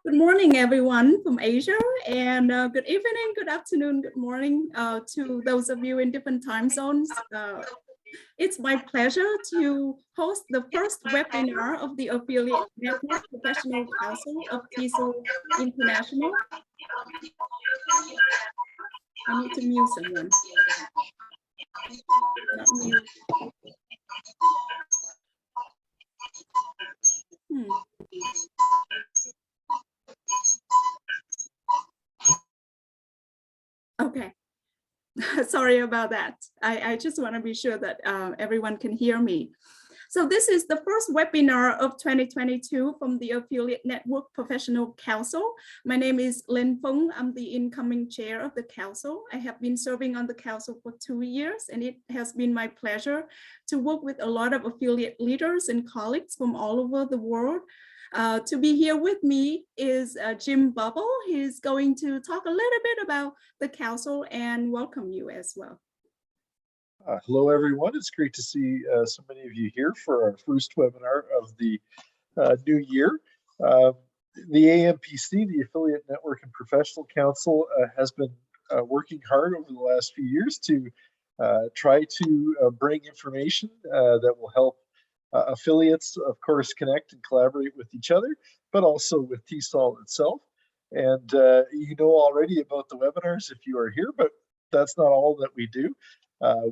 Good morning, everyone from Asia, and good evening, good afternoon, good morning to those of you in different time zones. It's my pleasure to host the first webinar of the Affiliate Network Professional Council of TESOL International. I need to mute someone. Not mute. Okay, sorry about that. I just want to be sure that everyone can hear me. So this is the first webinar of 2022 from the Affiliate Network Professional Council. My name is Lin Fung. I'm the incoming chair of the council. I have been serving on the council for 2 years, and it has been my pleasure to work with a lot of affiliate leaders and colleagues from all over the world. To be here with me is Jim Bubble. He's going to talk a little bit about the council and welcome you as well. Hello, everyone. It's great to see so many of you here for our first webinar of the new year. The ANPC, the Affiliate Network and Professional Council, has been working hard over the last few years to try to bring information that will help affiliates, of course, connect and collaborate with each other, but also with TESOL itself. And you know already about the webinars if you are here, but that's not all that we do.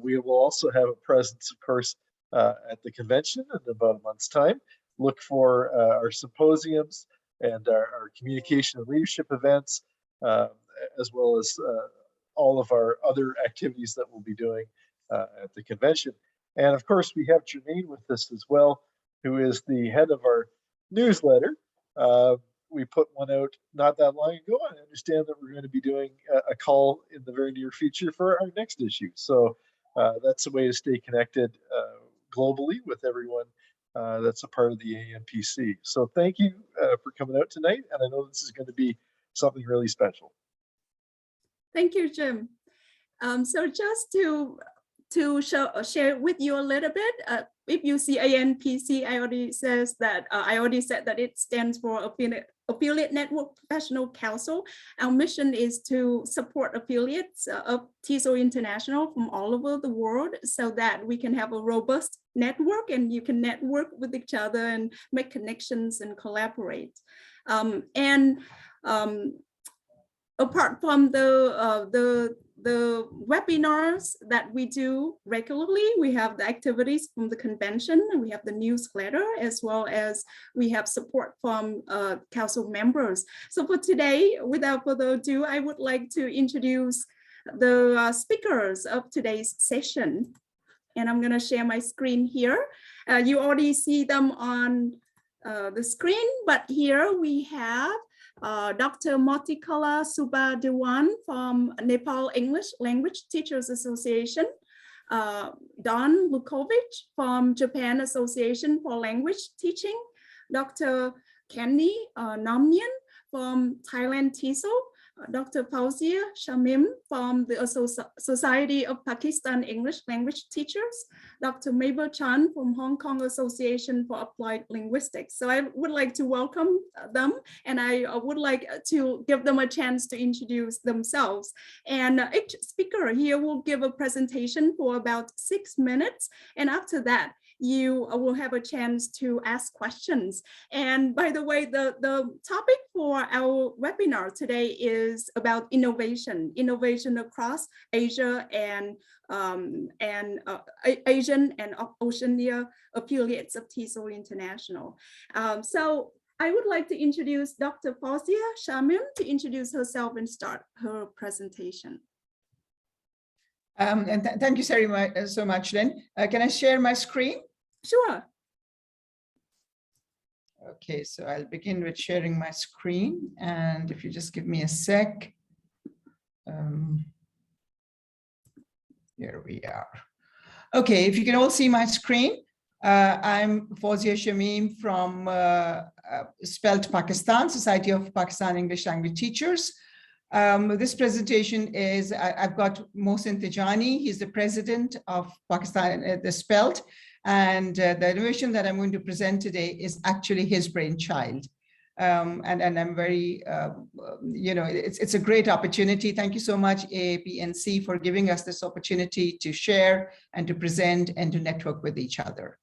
We will also have a presence, of course, at the convention in about a month's time. Look for our symposiums and our communication and leadership events, as well as all of our other activities that we'll be doing at the convention. And of course, we have Jermaine with us as well, who is the head of our newsletter. We put one out not that long ago. I understand that we're going to be doing a call in the very near future for our next issue. So that's a way to stay connected globally with everyone that's a part of the ANPC. So thank you for coming out tonight. And I know this is going to be something really special. Thank you, Jim. So just to share with you a little bit, if you see ANPC, I already said that it stands for Affiliate Network Professional Council. Our mission is to support affiliates of TESOL International from all over the world so that we can have a robust network and you can network with each other and make connections and collaborate. Apart from the webinars that we do regularly, we have the activities from the convention, and we have the newsletter, as well as we have support from council members. So for today, without further ado, I would like to introduce the speakers of today's session. And I'm going to share my screen here. You already see them on the screen, but here we have Dr. Motikala Subhadewan from Nepal English Language Teachers Association, Don Lukovic from Japan Association for Language Teaching, Dr. Kenny Namnyan from Thailand TESOL, Dr. Fauzia Shamm from the Society of Pakistan English Language Teachers, Dr. Mabel Chan from Hong Kong Association for Applied Linguistics. So I would like to welcome them, and I would like to give them a chance to introduce themselves. And each speaker here will give a presentation for about 6 minutes, and after that, you will have a chance to ask questions. And by the way, the topic for our webinar today is about innovation across Asia and Asian and Oceania affiliates of TESOL International. So I would like to introduce Dr. Fauzia Shamm to introduce herself and start her presentation. And thank you so much, Lynn. Can I share my screen? Sure. Okay, so I'll begin with sharing my screen. And if you just give me a sec. Here we are. Okay, if you can all see my screen. I'm Fauzia Shamm from SPELT Pakistan, Society of Pakistan English Language Teachers. This presentation is, I've got Mohsin Tijani, he's the president of Pakistan, the SPELT, and the innovation that I'm going to present today is actually his brainchild. And I'm very, it's a great opportunity. Thank you so much, AAPNC, for giving us this opportunity to share and to present and to network with each other.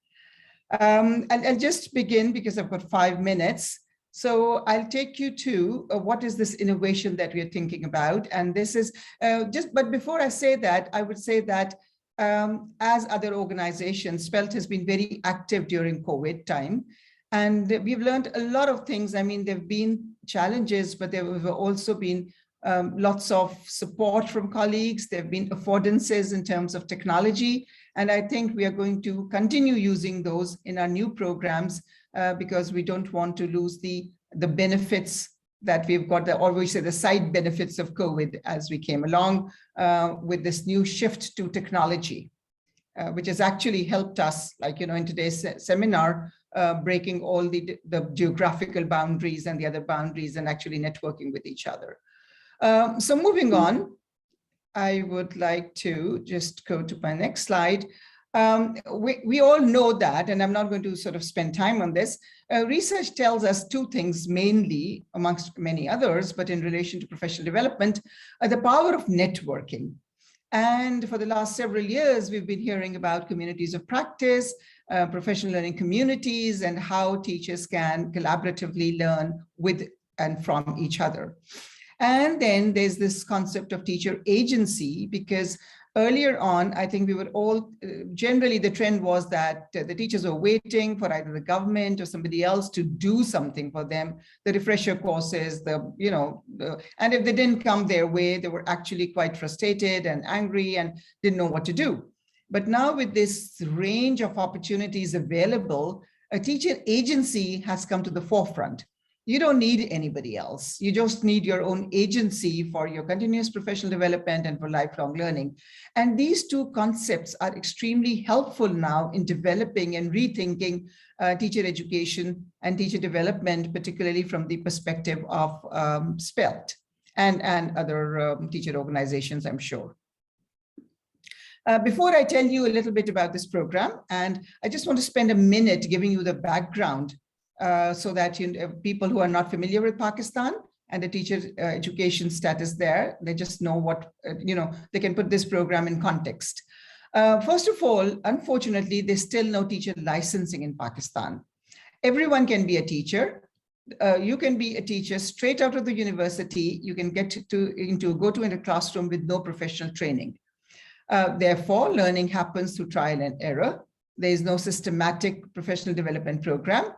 I'll just begin because I've got 5 minutes. So I'll take you to what is this innovation that we are thinking about. And this is but before I say that, I would say that as other organizations, SPELT has been very active during COVID time. And we've learned a lot of things. I mean, there have been challenges, but there have also been lots of support from colleagues. There have been affordances in terms of technology. And I think we are going to continue using those in our new programs because we don't want to lose the benefits that we've got, or we say the side benefits of COVID as we came along with this new shift to technology, which has actually helped us, like, in today's seminar, breaking all the geographical boundaries and the other boundaries and actually networking with each other. So moving on, I would like to just go to my next slide. We all know that, and I'm not going to sort of spend time on this. Research tells us 2 things mainly, amongst many others, but in relation to professional development, the power of networking. And for the last several years, we've been hearing about communities of practice, professional learning communities, and how teachers can collaboratively learn with and from each other. And then there's this concept of teacher agency, because earlier on, I think we were all, generally the trend was that the teachers were waiting for either the government or somebody else to do something for them, the refresher courses, and if they didn't come their way, they were actually quite frustrated and angry and didn't know what to do. But now with this range of opportunities available, a teacher agency has come to the forefront. You don't need anybody else. You just need your own agency for your continuous professional development and for lifelong learning. And these 2 concepts are extremely helpful now in developing and rethinking teacher education and teacher development, particularly from the perspective of SPELT and other teacher organizations, I'm sure. Before I tell you a little bit about this program, and I just want to spend a minute giving you the background so that people who are not familiar with Pakistan and the teacher education status there, they just know what, they can put this program in context. First of all, unfortunately, there's still no teacher licensing in Pakistan. Everyone can be a teacher. You can be a teacher straight out of the university. You can go to a classroom with no professional training. Therefore, learning happens through trial and error. There is no systematic professional development program.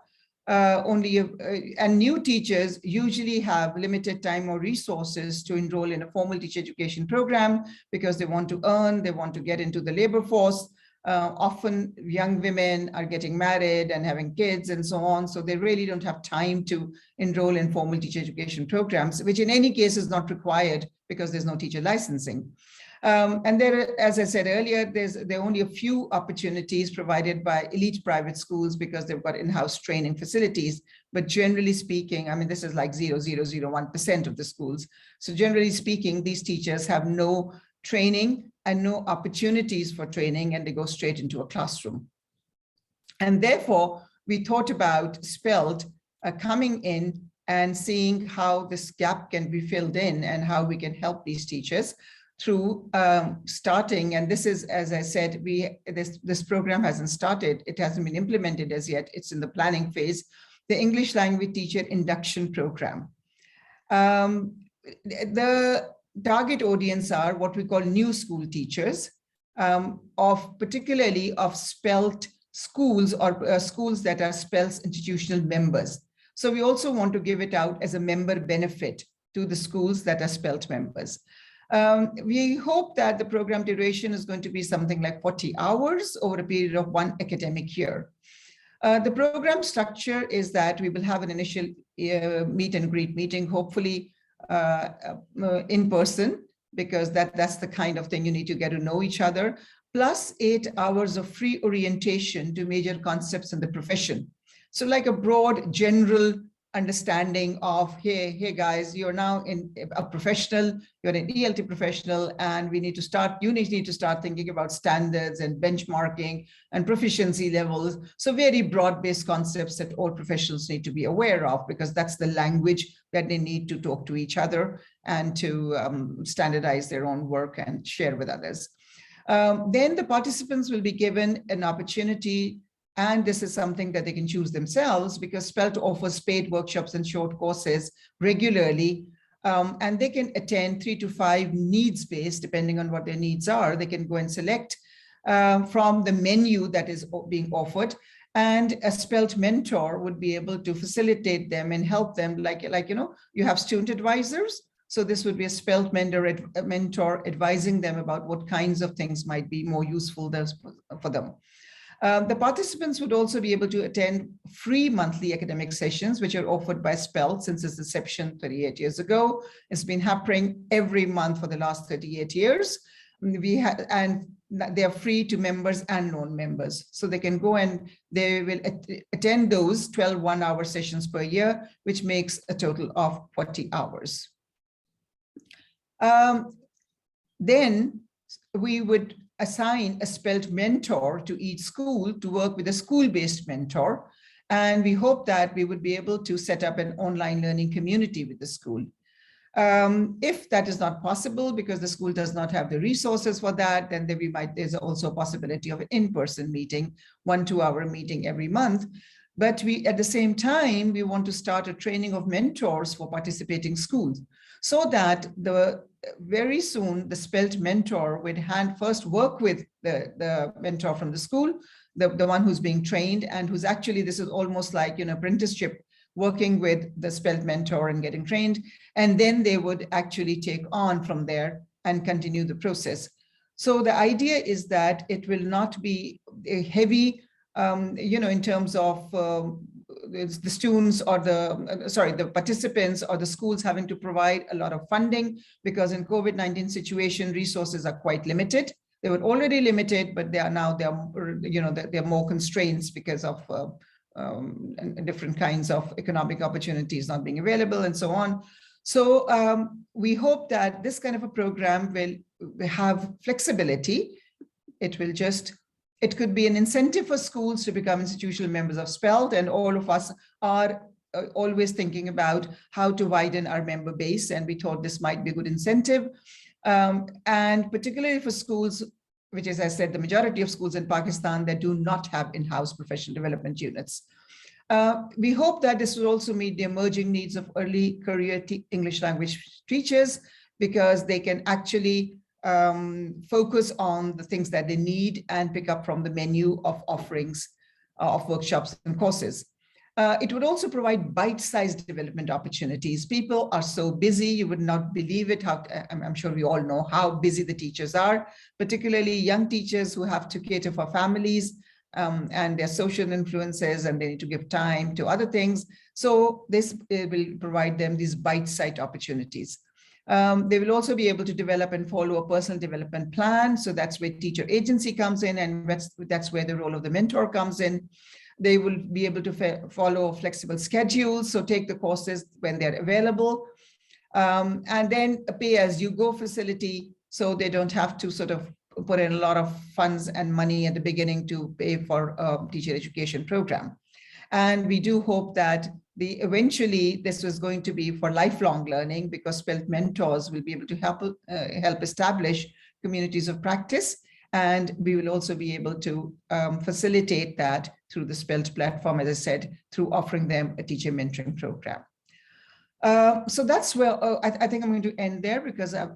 And new teachers usually have limited time or resources to enroll in a formal teacher education program because they want to earn, they want to get into the labor force. Often young women are getting married and having kids and so on, so they really don't have time to enroll in formal teacher education programs, which in any case is not required because there's no teacher licensing. And there, as I said earlier, there are only a few opportunities provided by elite private schools because they've got in-house training facilities. But generally speaking, I mean, this is like 0.001% of the schools. So generally speaking, these teachers have no training and no opportunities for training, and they go straight into a classroom. And therefore, we thought about SPELT coming in and seeing how this gap can be filled in and how we can help these teachers through starting, and this is, as I said, this program hasn't started, it hasn't been implemented as yet, it's in the planning phase, the English language teacher induction program. The target audience are what we call new school teachers, particularly of SPELT schools or schools that are SPELT's institutional members. So we also want to give it out as a member benefit to the schools that are SPELT members. We hope that the program duration is going to be something like 40 hours over a period of 1 academic year. The program structure is that we will have an initial meet and greet meeting, hopefully in person, because that's the kind of thing you need to get to know each other, plus 8 hours of free orientation to major concepts in the profession. So like a broad general understanding of, hey guys, you're now a professional, you're an ELT professional, and you need to start thinking about standards and benchmarking and proficiency levels. So very broad-based concepts that all professionals need to be aware of, because that's the language that they need to talk to each other and to standardize their own work and share with others. Then the participants will be given an opportunity, and this is something that they can choose themselves, because SPELT offers paid workshops and short courses regularly, and they can attend 3 to 5 needs-based, depending on what their needs are. They can go and select from the menu that is being offered, and a SPELT mentor would be able to facilitate them and help them, like you have student advisors. So this would be a SPELT mentor advising them about what kinds of things might be more useful for them. The participants would also be able to attend free monthly academic sessions, which are offered by SPELT since its inception 38 years ago. It's been happening every month for the last 38 years. And they are free to members and non-members. So they can go and they will attend those 12 one-hour sessions per year, which makes a total of 40 hours. Then we would assign a SPELT mentor to each school to work with a school-based mentor. And we hope that we would be able to set up an online learning community with the school. If that is not possible because the school does not have the resources for that, then there's also a possibility of an in-person meeting, 1-2 hour meeting every month. But at the same time, we want to start a training of mentors for participating schools, so that very soon the SPELT mentor would first work with the mentor from the school, the one who's being trained, and who's actually, this is almost like, apprenticeship, working with the SPELT mentor and getting trained. And then they would actually take on from there and continue the process. So the idea is that it will not be a heavy, in terms of the students or the participants or the schools having to provide a lot of funding, because in COVID-19 situation, resources are quite limited. They were already limited, but there are more constraints because of different kinds of economic opportunities not being available and so on. So we hope that this kind of a program will have flexibility. It could be an incentive for schools to become institutional members of SPELT, and all of us are always thinking about how to widen our member base, and we thought this might be a good incentive. And particularly for schools, which, as I said, the majority of schools in Pakistan that do not have in-house professional development units. We hope that this will also meet the emerging needs of early career English language teachers, because they can actually focus on the things that they need and pick up from the menu of offerings of workshops and courses. It would also provide bite-sized development opportunities. People are so busy, you would not believe it. I'm sure we all know how busy the teachers are, particularly young teachers who have to cater for families and their social influences, and they need to give time to other things. So this will provide them these bite-sized opportunities. They will also be able to develop and follow a personal development plan. So that's where teacher agency comes in, and that's where the role of the mentor comes in. They will be able to follow flexible schedules, so take the courses when they're available. And then a pay-as-you-go facility, so they don't have to sort of put in a lot of funds and money at the beginning to pay for a teacher education program. And we do hope that eventually this is going to be for lifelong learning, because SPELT mentors will be able to help establish communities of practice. And we will also be able to facilitate that through the SPELT platform, as I said, through offering them a teacher mentoring program. So that's where I think I'm going to end there, because Elaine,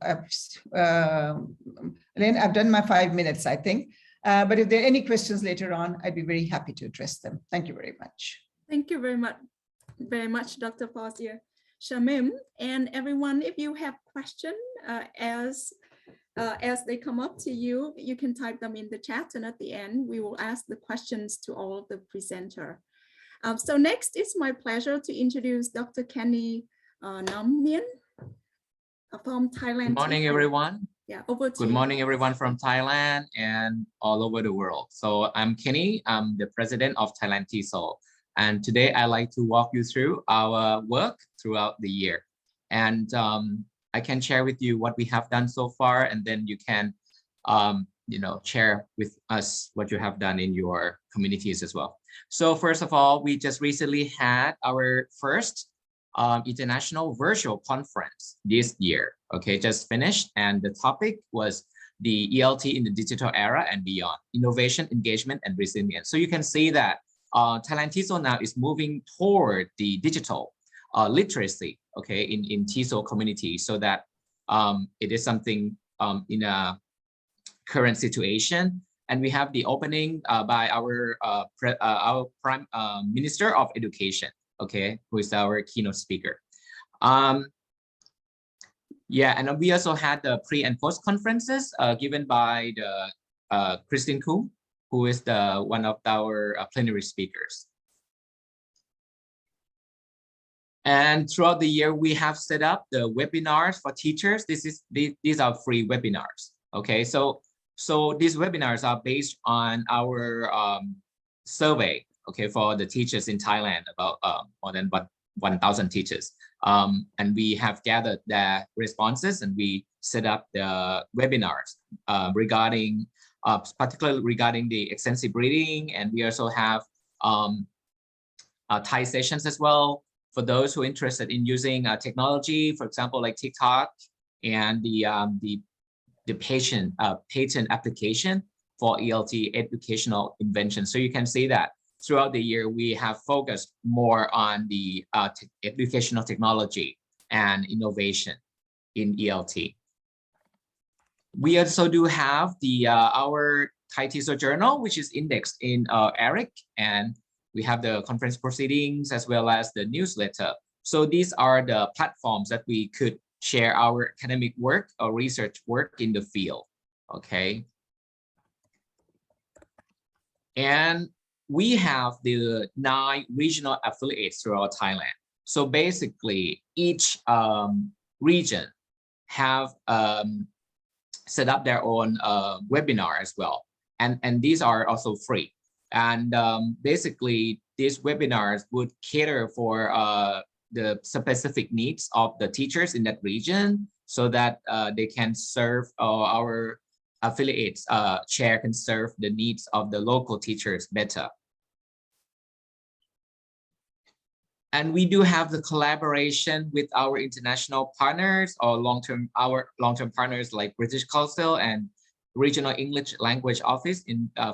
I've done my 5 minutes, I think. But if there are any questions later on, I'd be very happy to address them. Thank you very much. Thank you very much, Dr. Fauzia Shamm. And everyone, if you have questions as they come up to you, you can type them in the chat, and at the end, we will ask the questions to all of the presenter. So next, it's my pleasure to introduce Dr. Kenny Namnien from Thailand. Good morning, everyone. Yeah, over to you. Good morning, everyone from Thailand and all over the world. So I'm Kenny. I'm the president of Thailand TESOL. And today I'd like to walk you through our work throughout the year. And I can share with you what we have done so far, and then you can share with us what you have done in your communities as well. So first of all, we just recently had our first international virtual conference this year. Okay, just finished, and the topic was the ELT in the digital era and beyond: innovation, engagement, and resilience. So you can see that Thailand TESOL now is moving toward the digital literacy, okay, in TESOL community, so that it is something in a current situation. And we have the opening by our Prime Minister of Education, okay, who is our keynote speaker. Yeah, and we also had the pre and post conferences given by the Christine Kuhn, who is the one of our plenary speakers. And throughout the year, we have set up the webinars for teachers. These are free webinars. Okay, so these webinars are based on our survey, okay, for the teachers in Thailand, about more than 1,000 teachers. And we have gathered their responses, and we set up the webinars regarding, particularly regarding the extensive reading. And we also have Thai sessions as well for those who are interested in using technology, for example, like TikTok, and the patent application for ELT educational invention. So you can see that throughout the year, we have focused more on the educational technology and innovation in ELT. We also do have the our Thai TESOL journal, which is indexed in ERIC, and we have the conference proceedings as well as the newsletter. So these are the platforms that we could share our academic work or research work in the field, okay? And we have the 9 regional affiliates throughout Thailand. So basically, each region have set up their own webinar as well. And these are also free. And basically, these webinars would cater for the specific needs of the teachers in that region, so that they can serve our affiliates, can serve the needs of the local teachers better. And we do have the collaboration with our international partners or long-term partners like British Council and Regional English Language Office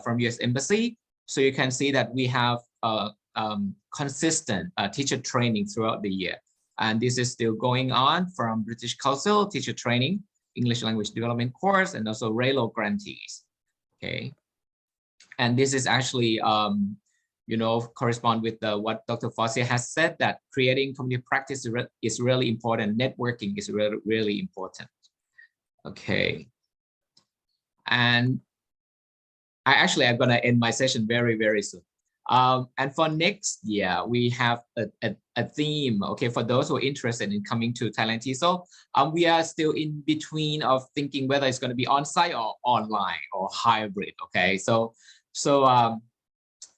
from US Embassy. So you can see that we have consistent teacher training throughout the year. And this is still going on from British Council teacher training, English language development course, and also RELO grantees. Okay. And this is actually, correspond with what Dr. Fauzia has said, that creating community practice is really important. Networking is really, really important. Okay. And I'm going to end my session very, very soon. And for next year, we have a theme, okay, for those who are interested in coming to Thailand TESOL. We are still in between of thinking whether it's going to be on-site or online or hybrid, okay? So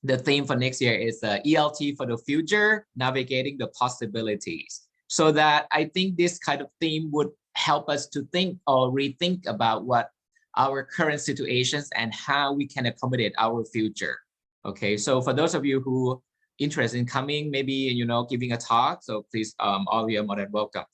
the theme for next year is ELT for the future, navigating the possibilities. So that I think this kind of theme would help us to think or rethink about what our current situations and how we can accommodate our future. Okay, so for those of you who interested in coming, maybe giving a talk, so please, all of you are more than welcome.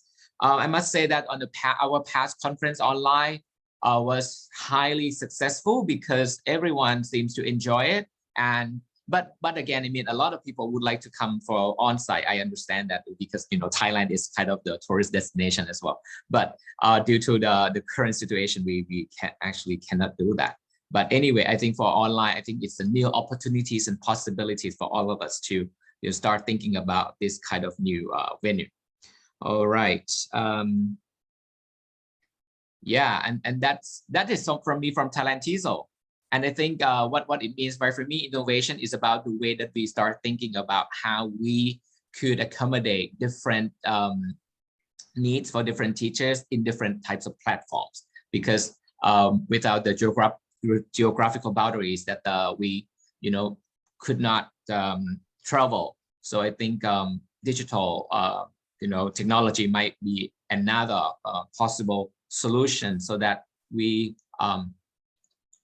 I must say that on our past conference online was highly successful because everyone seems to enjoy it. And but again, I mean, a lot of people would like to come for on-site. I understand that because Thailand is kind of the tourist destination as well. But due to the current situation, we cannot do that. But anyway, I think for online, I think it's the new opportunities and possibilities for all of us to start thinking about this kind of new venue. All right. Yeah, and that is some from me from Thailand TESOL. And I think what it means for me, innovation is about the way that we start thinking about how we could accommodate different needs for different teachers in different types of platforms. Because without the geographical boundaries that we could not travel So I think digital, technology might be another possible solution so that we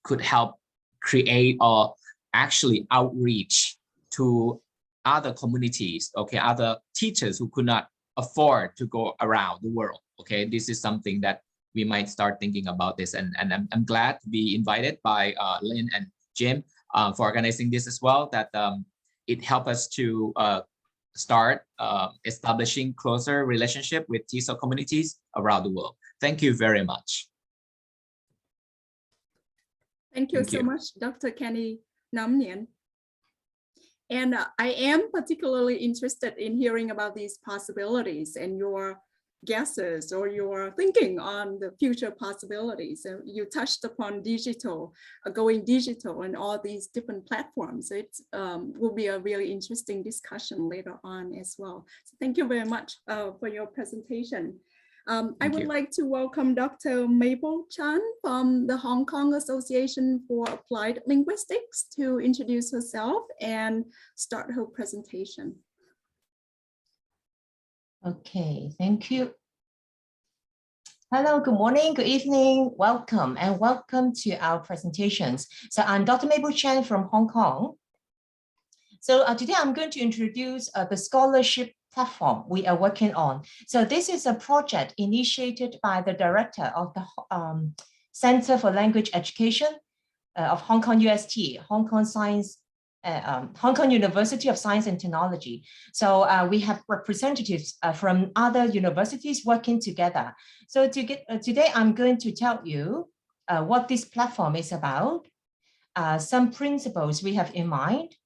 could help create or actually outreach to other communities, okay, other teachers who could not afford to go around the world. Okay, this is something that we might start thinking about this, and I'm glad to be invited by Lynn and Jim for organizing this as well, that it helped us to start establishing closer relationship with TESOL communities around the world. Thank you very much. Thank you so much, Dr. Kenny Nam Nguyen. And I am particularly interested in hearing about these possibilities and your guesses or your thinking on the future possibilities. So you touched upon digital, going digital and all these different platforms. So it will be a really interesting discussion later on as well. So thank you very much for your presentation. I would like to welcome Dr. Mabel Chan from the Hong Kong Association for Applied Linguistics to introduce herself and start her presentation. Okay, thank you. Hello, good morning, good evening, welcome, and welcome to our presentations. So I'm Dr. Mabel Chan from Hong Kong. So today I'm going to introduce the scholarship platform we are working on. So this is a project initiated by the director of the Center for Language Education of Hong Kong UST, Hong Kong University of Science and Technology. So we have representatives from other universities working together. So today I'm going to tell you what this platform is about, some principles we have in mind,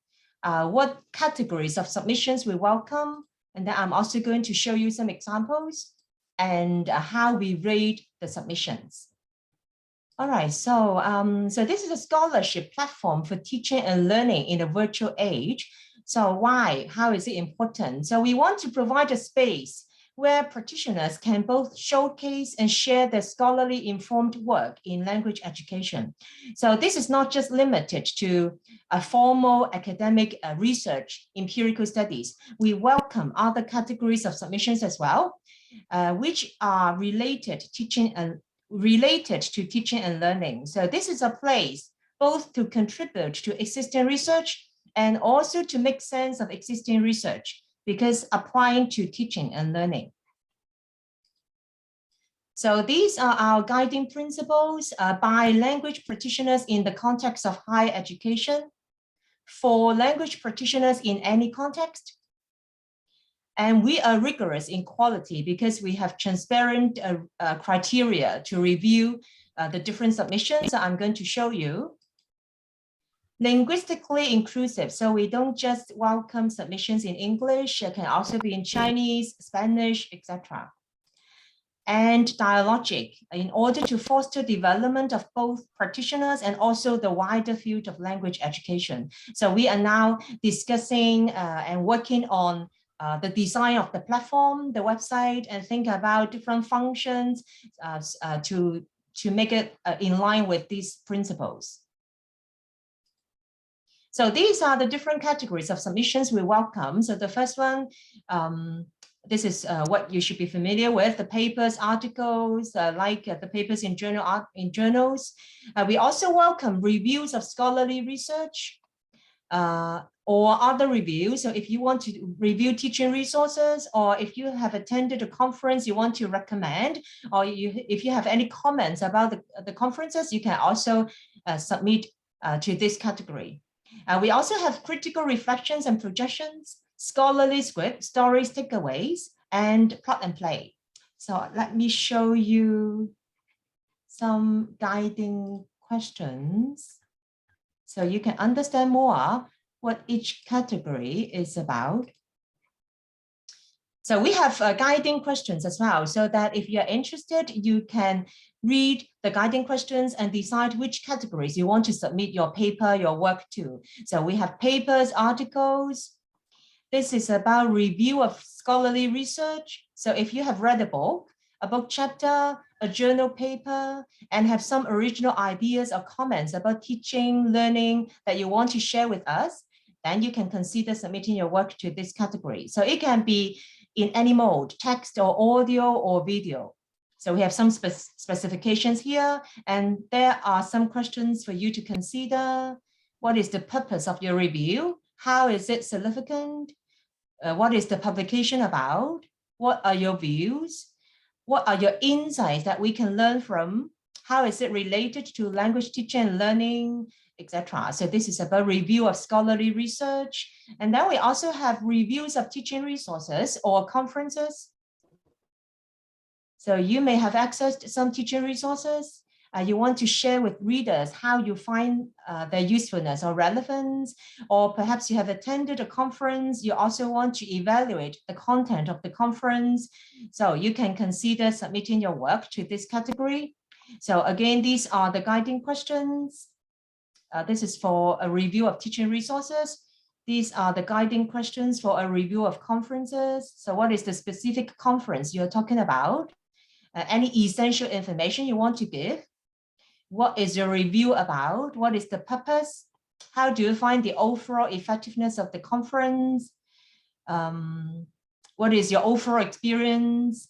what categories of submissions we welcome, and then I'm also going to show you some examples and how we rate the submissions. All right, so, so this is a scholarship platform for teaching and learning in a virtual age. So why? How is it important? So we want to provide a space where practitioners can both showcase and share their scholarly informed work in language education. So this is not just limited to a formal academic research, empirical studies. We welcome other categories of submissions as well, which are related to teaching and learning. So this is a place both to contribute to existing research and also to make sense of existing research, because applying to teaching and learning. So these are our guiding principles by language practitioners in the context of higher education, for language practitioners in any context. And we are rigorous in quality because we have transparent criteria to review the different submissions. So I'm going to show you. Linguistically inclusive, so we don't just welcome submissions in English, it can also be in Chinese, Spanish, etc. And dialogic, in order to foster development of both practitioners and also the wider field of language education. So we are now discussing and working on the design of the platform, the website, and think about different functions to make it in line with these principles. So these are the different categories of submissions we welcome. So the first one, this is what you should be familiar with, the papers, articles, like the papers in journals. We also welcome reviews of scholarly research or other reviews. So if you want to review teaching resources, or if you have attended a conference you want to recommend, or if you have any comments about the conferences, you can also submit to this category. We also have critical reflections and projections, scholarly script, stories, takeaways, and plot and play. So let me show you some guiding questions so you can understand more what each category is about. So we have guiding questions as well, so that if you're interested, you can read the guiding questions and decide which categories you want to submit your paper, your work to. So we have papers, articles. This is about review of scholarly research. So if you have read a book chapter, a journal paper, and have some original ideas or comments about teaching, learning that you want to share with us, then you can consider submitting your work to this category. So it can be in any mode, text or audio or video. So we have some specifications here, and there are some questions for you to consider. What is the purpose of your review? How is it significant? What is the publication about? What are your views? What are your insights that we can learn from? How is it related to language teaching and learning, etc.? So this is about review of scholarly research. And then we also have reviews of teaching resources or conferences. So you may have access to some teaching resources. You want to share with readers how you find their usefulness or relevance, or perhaps you have attended a conference. You also want to evaluate the content of the conference. So you can consider submitting your work to this category. So again, these are the guiding questions. This is for a review of teaching resources. These are the guiding questions for a review of conferences. So what is the specific conference you're talking about? Any essential information you want to give? What is your review about? What is the purpose? How do you find the overall effectiveness of the conference? What is your overall experience?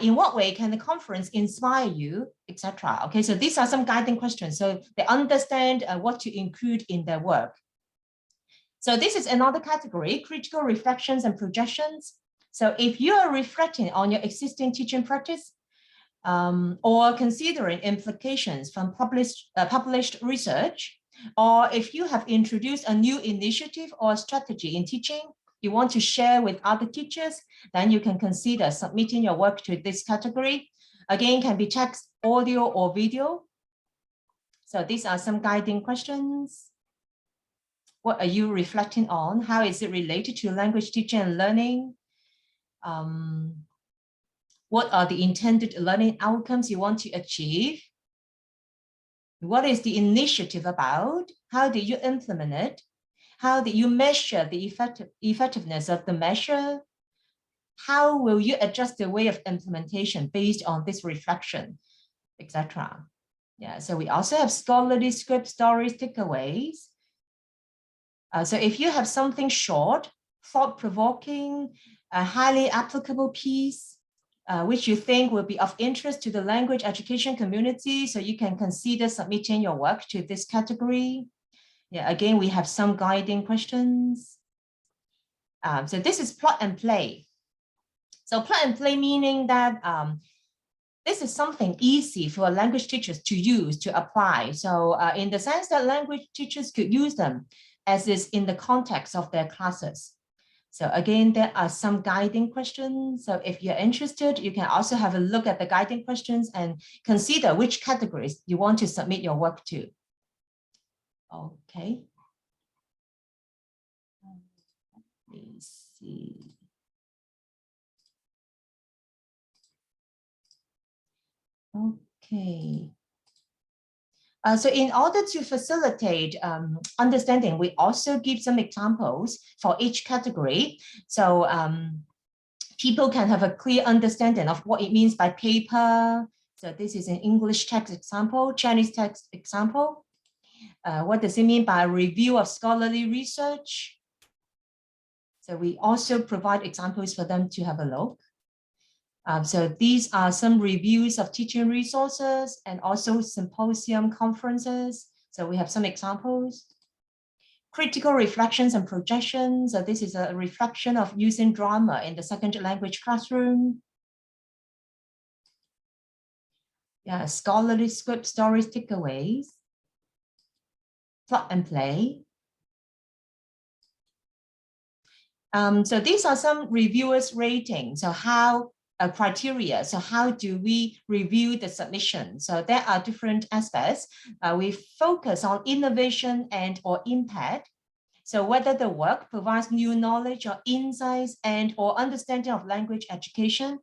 In what way can the conference inspire you, etc.? Okay, so these are some guiding questions. So they understand what to include in their work. So this is another category, critical reflections and projections. So if you are reflecting on your existing teaching practice, or considering implications from published research, or if you have introduced a new initiative or strategy in teaching you want to share with other teachers, then you can consider submitting your work to this category. Again, can be text, audio, or video. So these are some guiding questions. What are you reflecting on? How is it related to language teaching and learning? What are the intended learning outcomes you want to achieve? What is the initiative about? How do you implement it? How do you measure the effectiveness of the measure? How will you adjust the way of implementation based on this reflection, etc.? Yeah, so we also have scholarly script stories takeaways. So if you have something short, thought-provoking, a highly applicable piece, which you think will be of interest to the language education community, so you can consider submitting your work to this category. Yeah, again, we have some guiding questions. So this is plot and play. So plot and play meaning that this is something easy for language teachers to use, to apply. So in the sense that language teachers could use them as is in the context of their classes. So again, there are some guiding questions. So if you're interested, you can also have a look at the guiding questions and consider which categories you want to submit your work to. Okay. Let me see. Okay. So in order to facilitate understanding, we also give some examples for each category. So people can have a clear understanding of what it means by paper. So this is an English text example, Chinese text example. What does it mean by review of scholarly research? So we also provide examples for them to have a look. So these are some reviews of teaching resources and also symposium conferences. So we have some examples. Critical reflections and projections. So this is a reflection of using drama in the second language classroom. Yeah, scholarly script stories takeaways. Plot and play. So these are some reviewers' ratings. So how criteria. So how do we review the submission? So there are different aspects. We focus on innovation and or impact. So whether the work provides new knowledge or insights and or understanding of language education.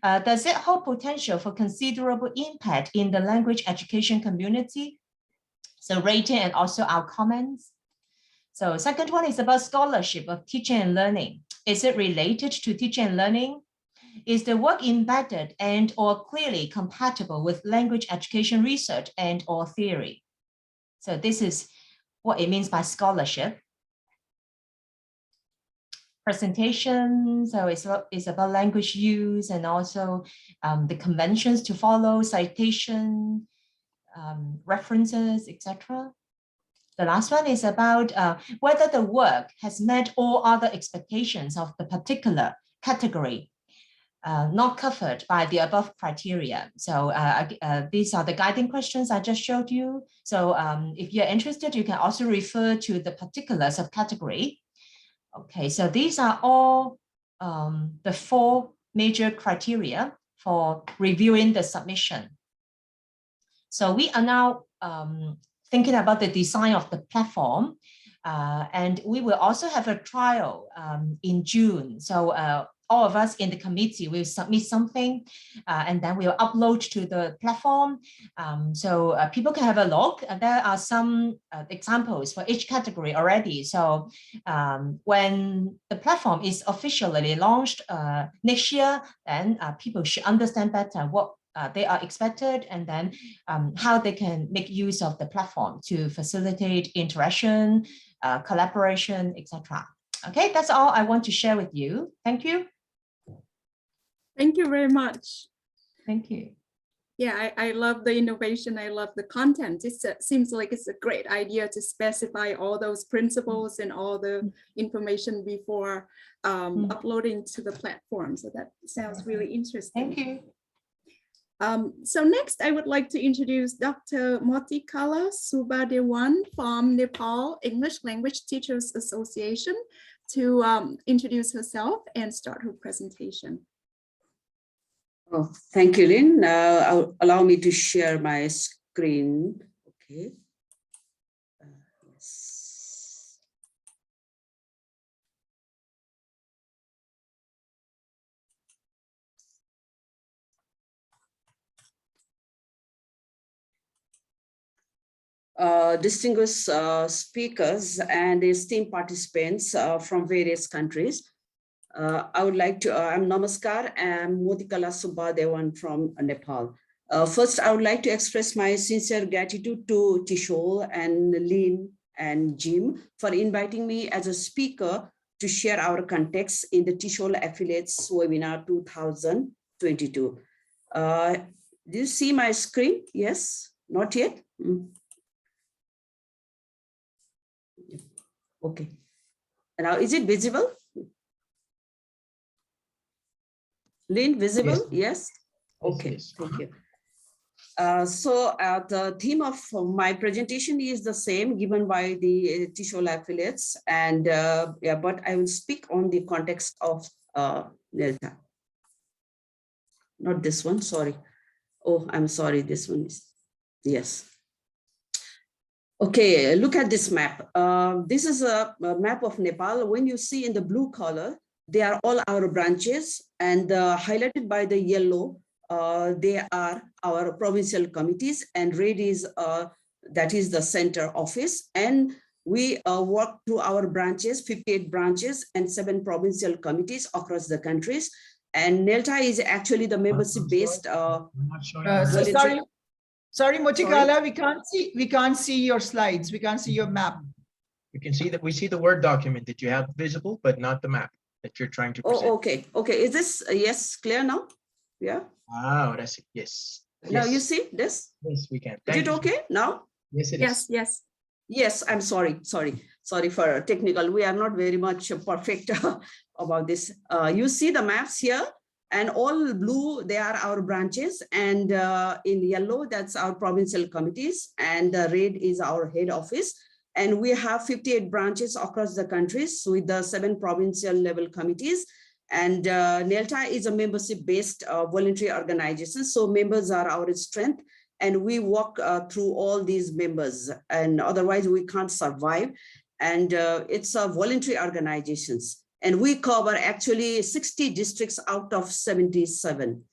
Does it hold potential for considerable impact in the language education community? So rating and also our comments. So second one is about scholarship of teaching and learning. Is it related to teaching and learning? Is the work embedded and or clearly compatible with language education research and or theory? So this is what it means by scholarship. presentation. So it's about language use and also the conventions to follow, citation, references, etc. The last one is about whether the work has met all other expectations of the particular category not covered by the above criteria. So these are the guiding questions I just showed you. So if you're interested, you can also refer to the particulars of category. Okay, so these are all the 4 major criteria for reviewing the submission. So we are now thinking about the design of the platform, and we will also have a trial in June. So all of us in the committee will submit something and then we'll upload to the platform. So people can have a look. There are some examples for each category already. So when the platform is officially launched next year, then people should understand better what they are expected, and then how they can make use of the platform to facilitate interaction, collaboration, etc. Okay, that's all I want to share with you. Thank you. Thank you very much. Thank you. Yeah, I love the innovation. I love the content. It seems like it's a great idea to specify all those principles and all the information before uploading to the platform. So that sounds really interesting. Thank you. So next, I would like to introduce Dr. Motikala Subadewan from Nepal English Language Teachers Association to introduce herself and start her presentation. Oh, thank you, Lynn. Allow me to share my screen. Okay. Yes. Distinguished speakers and esteemed participants from various countries. I would like to, I'm Namaskar, I'm Motikala Subadewan from Nepal. First, I would like to express my sincere gratitude to TESOL and Lynn and Jim for inviting me as a speaker to share our context in the TESOL Affiliates Webinar 2022. Do you see my screen? Yes? Not yet? Okay. Now, is it visible? Lynn, visible? Yes. Okay, yes. Thank you. So the theme of my presentation is the same given by the TESOL affiliates, and yeah, but I will speak on the context of Delta. Not this one, sorry. Oh, I'm sorry, this one is, yes. Okay, look at this map. This is a map of Nepal. When you see in the blue color, they are all our branches, and highlighted by the yellow, they are our provincial committees, and red is that is the center office. And we work through our branches, 58 branches and 7 provincial committees across the countries. And NELTA is actually the membership based. Sorry, Motikala, we can't see your slides. We can't see your map. You can see that we see the Word document that you have visible, but not the map that you're trying to present. Oh, okay. Okay. Is this, yes, clear now? Yeah. Oh, that's it. Yes. Now Yes. you see this? Yes, we can. Is it okay now? Yes, it is. Yes, yes. Yes, I'm sorry. Sorry for technical. We are not very much perfect about this. You see the maps here, and all blue, they are our branches, and in yellow, that's our provincial committees, and the red is our head office. And we have 58 branches across the countries with the 7 provincial level committees. And NELTA is a membership-based voluntary organization. So members are our strength, and we walk through all these members, and otherwise we can't survive. And it's a voluntary organizations. And we cover actually 60 districts out of 77.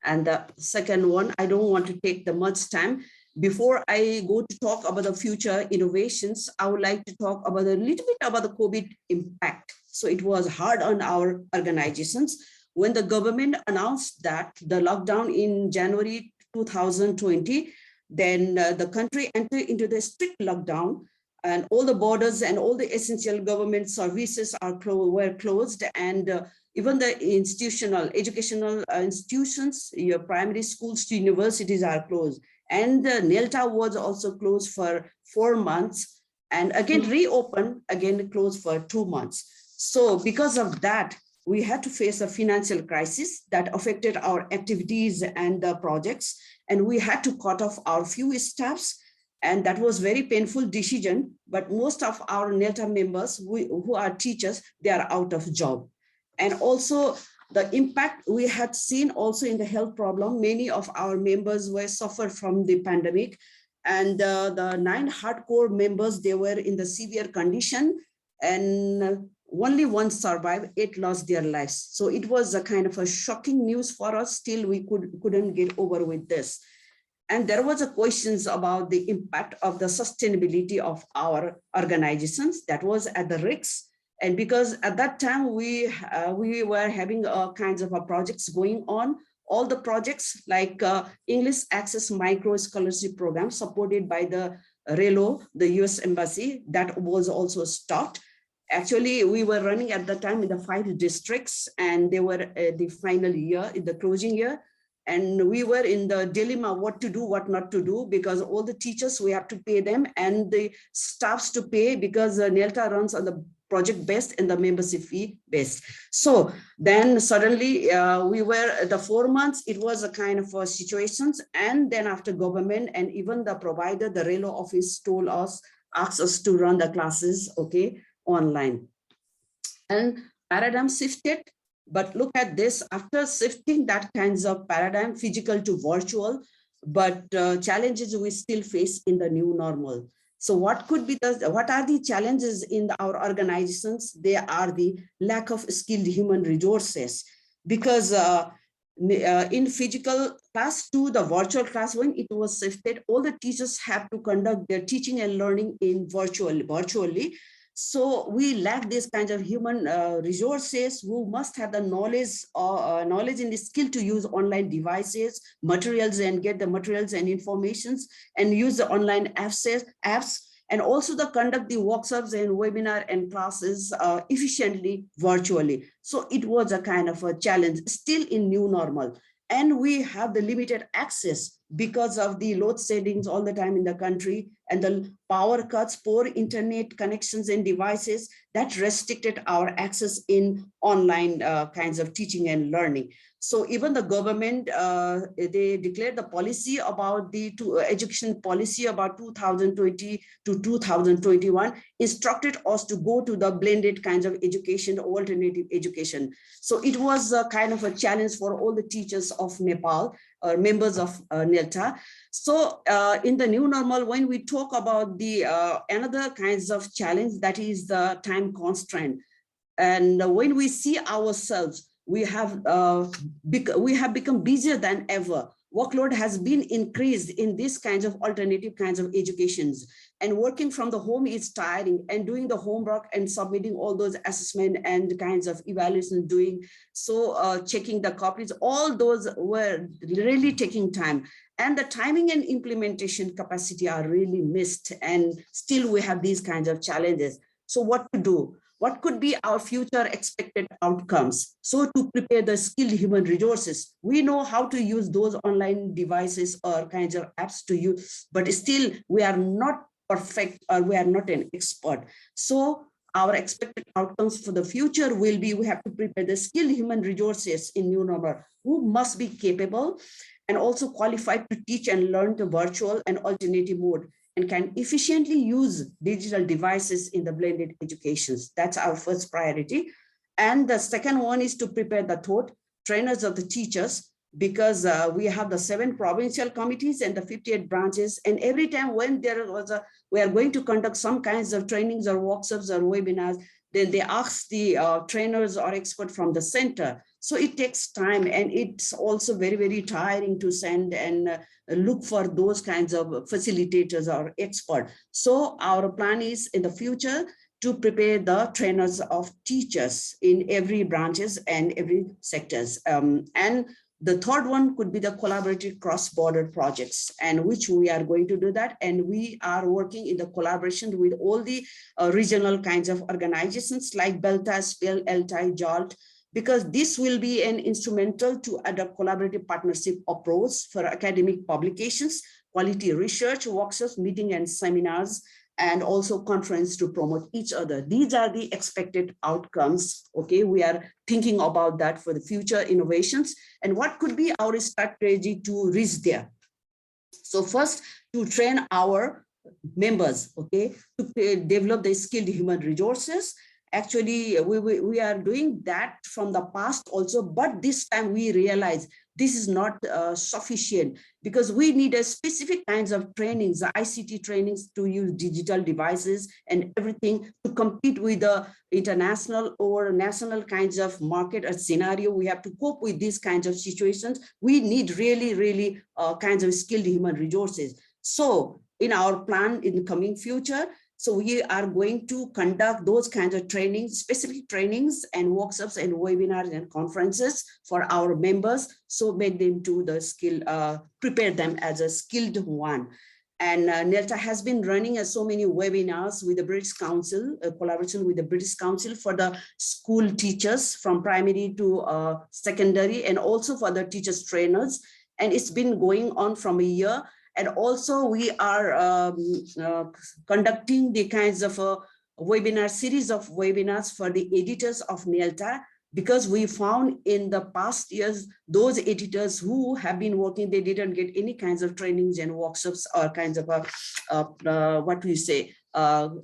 And the second one, I don't want to take the much time. Before I go to talk about the future innovations, I would like to talk about a little bit about the COVID impact. So it was hard on our organizations. When the government announced that the lockdown in January 2020, then the country entered into the strict lockdown. and all the borders and all the essential government services were closed, and even the institutional educational institutions, your primary schools to universities are closed, and NELTA was also closed for 4 months, and again reopened, again closed for 2 months. So because of that, we had to face a financial crisis that affected our activities and the projects, and we had to cut off our few staffs, and that was very painful decision. But most of our NELTA members who are teachers, they are out of job. And also the impact we had seen also in the health problem. Many of our members were suffered from the pandemic, and the 9 hardcore members, they were in the severe condition, and only one survived, 8 lost their lives. So it was a kind of a shocking news for us. Still, we couldn't get over with this. And there was a questions about the impact of the sustainability of our organizations that was at the risk. And because at that time we were having kinds of projects going on, all the projects like English Access Micro Scholarship Program supported by the RELO, the US Embassy, that was also stopped. Actually, we were running at the time in the 5 districts, and they were the final year, in the closing year. And we were in the dilemma what to do, what not to do, because all the teachers, we have to pay them, and the staffs to pay, because NELTA runs on the project based and the membership fee based. So then suddenly we were the 4 months, it was a kind of situations. And then after government and even the provider, the RELO office asked us to run the classes, okay, online. And paradigm shifted. But look at this, after shifting that kinds of paradigm, physical to virtual, but challenges we still face in the new normal. So what are the challenges in our organizations? They are the lack of skilled human resources, because in physical class to the virtual class, when it was shifted, all the teachers have to conduct their teaching and learning in virtually. So we lack these kinds of human resources who must have the knowledge and the skill to use online devices, materials, and get the materials and informations, and use the online apps, and also to conduct the workshops and webinar and classes efficiently virtually. So it was a kind of a challenge still in new normal. And we have the limited access because of the load settings all the time in the country, and the power cuts, poor internet connections and devices that restricted our access in online kinds of teaching and learning. So even the government, they declared the policy about the education policy about 2020 to 2021, instructed us to go to the blended kinds of education, alternative education. So it was a kind of a challenge for all the teachers of Nepal, members of NELTA. So in the new normal, when we talk about the another kinds of challenge, that is the time constraint. And when we see ourselves, we have become busier than ever. Workload has been increased in these kinds of alternative kinds of educations, and working from the home is tiring, and doing the homework and submitting all those assessment and kinds of evaluation doing. So checking the copies, all those were really taking time, and the timing and implementation capacity are really missed. And still we have these kinds of challenges. So what to do? What could be our future expected outcomes? So to prepare the skilled human resources, we know how to use those online devices or kinds of apps to use, but still we are not perfect, or we are not an expert. So our expected outcomes for the future will be, we have to prepare the skilled human resources in new normal, who must be capable and also qualified to teach and learn the virtual and alternative mode, and can efficiently use digital devices in the blended educations. That's our first priority. And the second one is to prepare the thought trainers of the teachers, because we have the 7 provincial committees and the 58 branches. And every time when there was we are going to conduct some kinds of trainings or workshops or webinars, then they ask the trainers or experts from the center. So it takes time, and it's also very, very tiring to send and look for those kinds of facilitators or experts. So our plan is in the future to prepare the trainers of teachers in every branches and every sectors. And The third one could be the collaborative cross-border projects, and which we are going to do that. And we are working in the collaboration with all the regional kinds of organizations like BELTA, SPEL, ELTAI, JOLT, because this will be an instrumental to adopt collaborative partnership approach for academic publications, quality research, workshops, meeting and seminars, and also conference to promote each other. These are the expected outcomes. Okay, we are thinking about that for the future innovations and what could be our strategy to reach there. So first, to train our members, okay, to develop the skilled human resources. Actually, we are doing that from the past also, but this time we realize this is not sufficient because we need a specific kinds of trainings, ICT trainings to use digital devices and everything to compete with the international or national kinds of market or scenario. We have to cope with these kinds of situations. We need really kinds of skilled human resources. So in our plan in the coming future, so we are going to conduct those kinds of trainings, specific trainings and workshops and webinars and conferences for our members. So make them to the skill, prepare them as a skilled one. And NELTA has been running so many webinars with the British Council, a collaboration with the British Council for the school teachers from primary to secondary, and also for the teachers trainers. And it's been going on from a year. And also we are conducting the kinds of webinar series of webinars for the editors of NELTA, because we found in the past years, those editors who have been working, they didn't get any kinds of trainings and workshops or kinds of,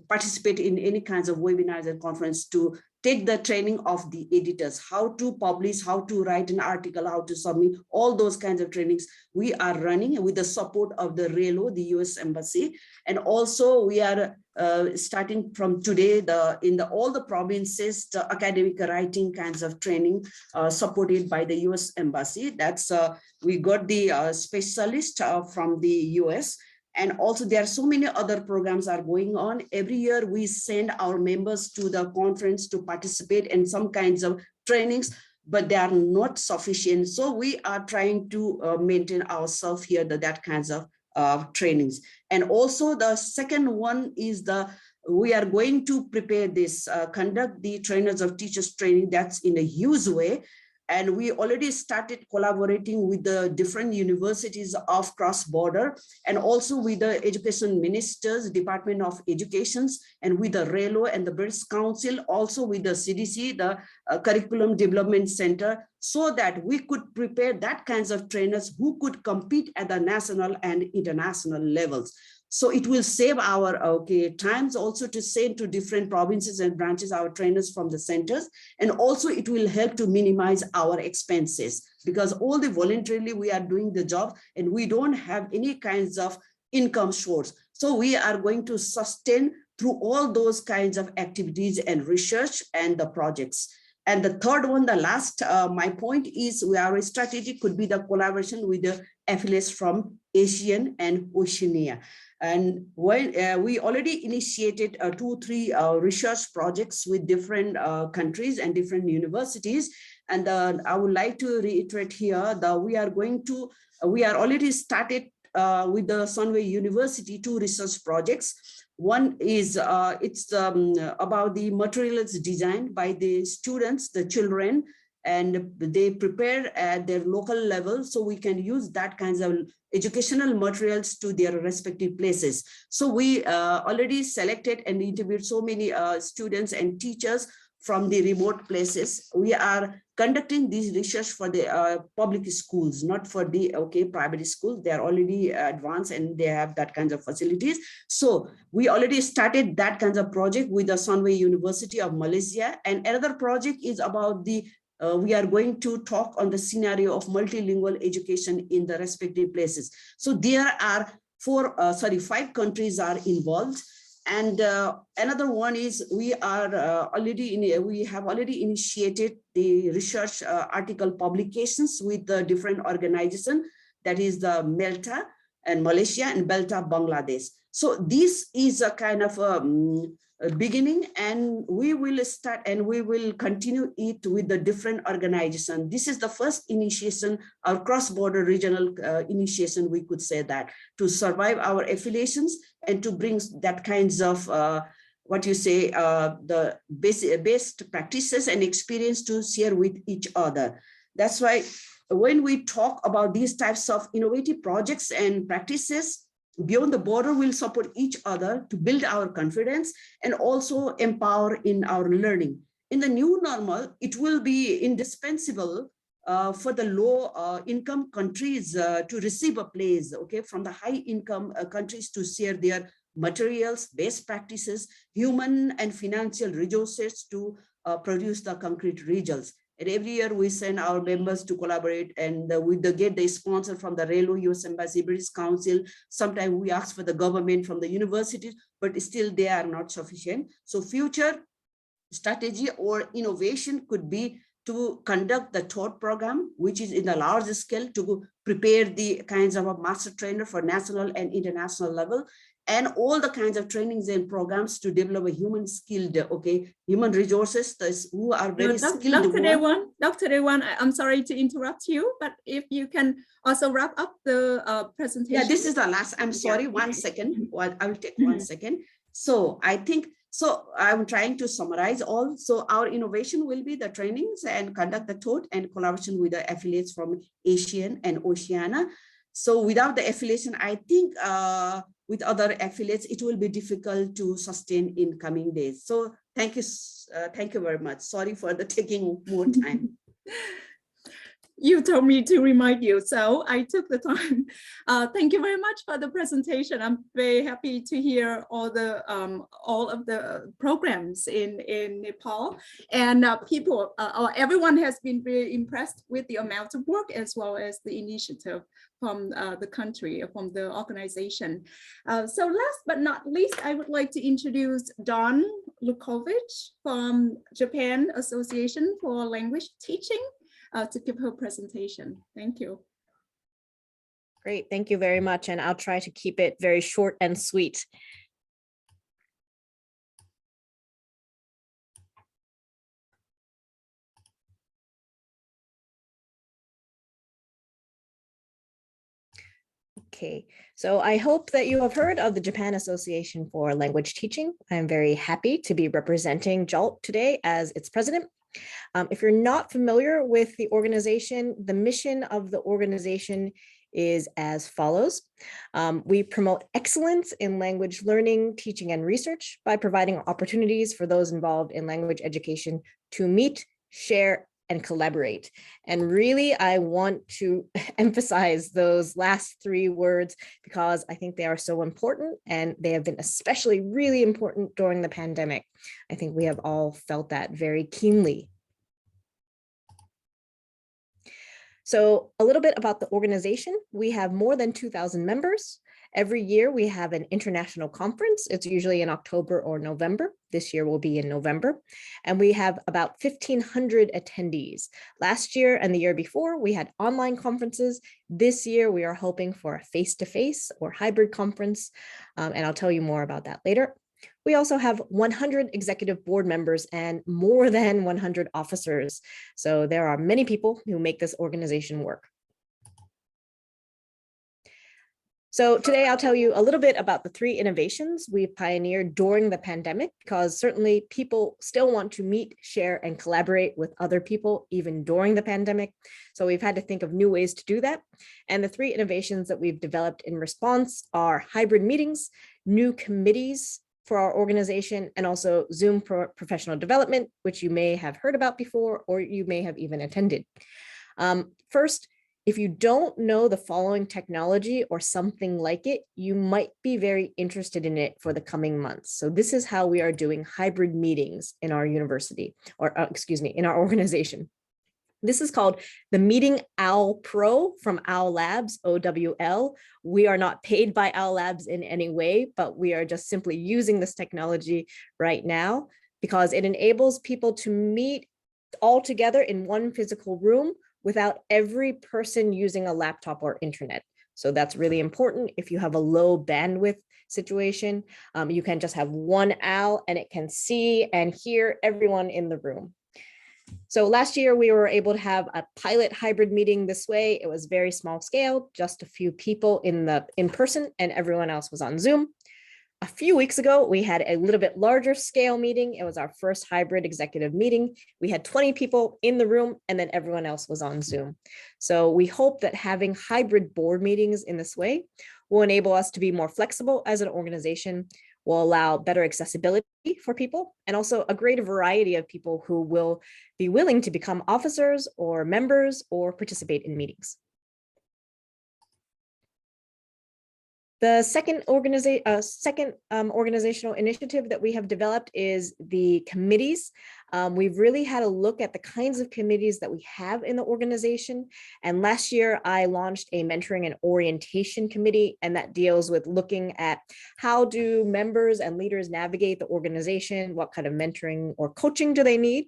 participate in any kinds of webinars and conference to take the training of the editors, how to publish, how to write an article, how to submit, all those kinds of trainings we are running with the support of the RELO, the US Embassy. And also we are starting from today, all the provinces, the academic writing kinds of training supported by the US Embassy. That's, we got the specialist from the US. And also there are so many other programs are going on. Every year we send our members to the conference to participate in some kinds of trainings, but they are not sufficient. So we are trying to maintain ourselves here, that kinds of trainings. And also the second one is we are going to prepare this, conduct the trainers of teachers training. That's in a huge way. And we already started collaborating with the different universities of cross-border and also with the education ministers, Department of Education, and with the RELO and the British Council, also with the CDC, the Curriculum Development Center, so that we could prepare that kinds of trainers who could compete at the national and international levels. So it will save our times also to send to different provinces and branches our trainers from the centers. And also it will help to minimize our expenses, because all the voluntarily we are doing the job and we don't have any kinds of income source. So we are going to sustain through all those kinds of activities and research and the projects. And the third one, the last, my point is our strategy could be the collaboration with the affiliates from ASEAN and Oceania. And when we already initiated 2-3 research projects with different countries and different universities. And I would like to reiterate here that we are already started with the Sunway University 2 research projects. One is it's about the materials designed by the students, the children, and they prepare at their local level, so we can use that kinds of educational materials to their respective places. So we already selected and interviewed so many students and teachers from the remote places. We are conducting this research for the public schools, not for the private schools. They are already advanced and they have that kinds of facilities. So we already started that kinds of project with the Sunway University of Malaysia. And another project is about the we are going to talk on the scenario of multilingual education in the respective places. So there are 5 countries are involved. And another one is we have already initiated the research article publications with the different organizations, that is the MELTA and Malaysia and BELTA Bangladesh. So this is a kind of beginning, and we will start and we will continue it with the different organization. This is the first initiation, our cross-border regional initiation, we could say that, to survive our affiliations and to bring that kinds of what you say, the best practices and experience to share with each other. That's why when we talk about these types of innovative projects and practices, beyond the border, will support each other to build our confidence and also empower in our learning. In the new normal, it will be indispensable for the low income countries to receive a place, okay, from the high income countries to share their materials, best practices, human and financial resources to produce the concrete results. And every year we send our members to collaborate, and we get the sponsor from the RELO, US Embassy, British Council. Sometimes we ask for the government from the universities, but still they are not sufficient. So future strategy or innovation could be to conduct the TOT program, which is in a large scale, to prepare the kinds of a master trainer for national and international level, and all the kinds of trainings and programs to develop a human skilled, okay, human resources who are very skilled. Dr. Dewan, I'm sorry to interrupt you, but if you can also wrap up the presentation. Yeah, this is the last, I'm sorry, 1 second. Well, I will take 1 second. So I think, so I'm trying to summarize all. So our innovation will be the trainings and conduct the TOT and collaboration with the affiliates from ASEAN and Oceania. So without the affiliation, I think with other affiliates, it will be difficult to sustain in coming days. So thank you very much. Sorry for the taking more time. You told me to remind you, so I took the time. Thank you very much for the presentation. I'm very happy to hear all of the programs in Nepal, and everyone has been very impressed with the amount of work as well as the initiative from the country, from the organization. So last but not least, I would like to introduce Dawn Lukovic from Japan Association for Language Teaching to give her presentation. Thank you. Great, thank you very much. And I'll try to keep it very short and sweet. Okay, so I hope that you have heard of the Japan Association for Language Teaching. I'm very happy to be representing JALT today as its president. If you're not familiar with the organization, the mission of the organization is as follows. We promote excellence in language learning, teaching, and research by providing opportunities for those involved in language education to meet, share, and collaborate. And really, I want to emphasize those last 3 words because I think they are so important, and they have been especially really important during the pandemic. I think we have all felt that very keenly. So a little bit about the organization. We have more than 2,000 members. Every year we have an international conference. It's usually in October or November. This year will be in November. And we have about 1,500 attendees. Last year and the year before, we had online conferences. This year we are hoping for a face-to-face or hybrid conference. And I'll tell you more about that later. We also have 100 executive board members and more than 100 officers. So there are many people who make this organization work. So today I'll tell you a little bit about the 3 innovations we pioneered during the pandemic, because certainly people still want to meet, share, and collaborate with other people even during the pandemic. So we've had to think of new ways to do that. And the 3 innovations that we've developed in response are hybrid meetings, new committees for our organization, and also Zoom for professional development, which you may have heard about before, or you may have even attended. First, if you don't know the following technology or something like it, you might be very interested in it for the coming months. So this is how we are doing hybrid meetings in our university, or in our organization. This is called the Meeting Owl Pro from Owl Labs, OWL. We are not paid by Owl Labs in any way, but we are just simply using this technology right now because it enables people to meet all together in one physical room without every person using a laptop or internet. So that's really important. If you have a low bandwidth situation, you can just have one owl and it can see and hear everyone in the room. So last year we were able to have a pilot hybrid meeting this way. It was very small scale, just a few people in person and everyone else was on Zoom. A few weeks ago, we had a little bit larger scale meeting. It was our first hybrid executive meeting. We had 20 people in the room and then everyone else was on Zoom. So we hope that having hybrid board meetings in this way will enable us to be more flexible as an organization, will allow better accessibility for people, and also a greater variety of people who will be willing to become officers or members or participate in meetings. The second organizational initiative that we have developed is the committees. We've really had a look at the kinds of committees that we have in the organization. And last year, I launched a mentoring and orientation committee, and that deals with looking at how do members and leaders navigate the organization, what kind of mentoring or coaching do they need.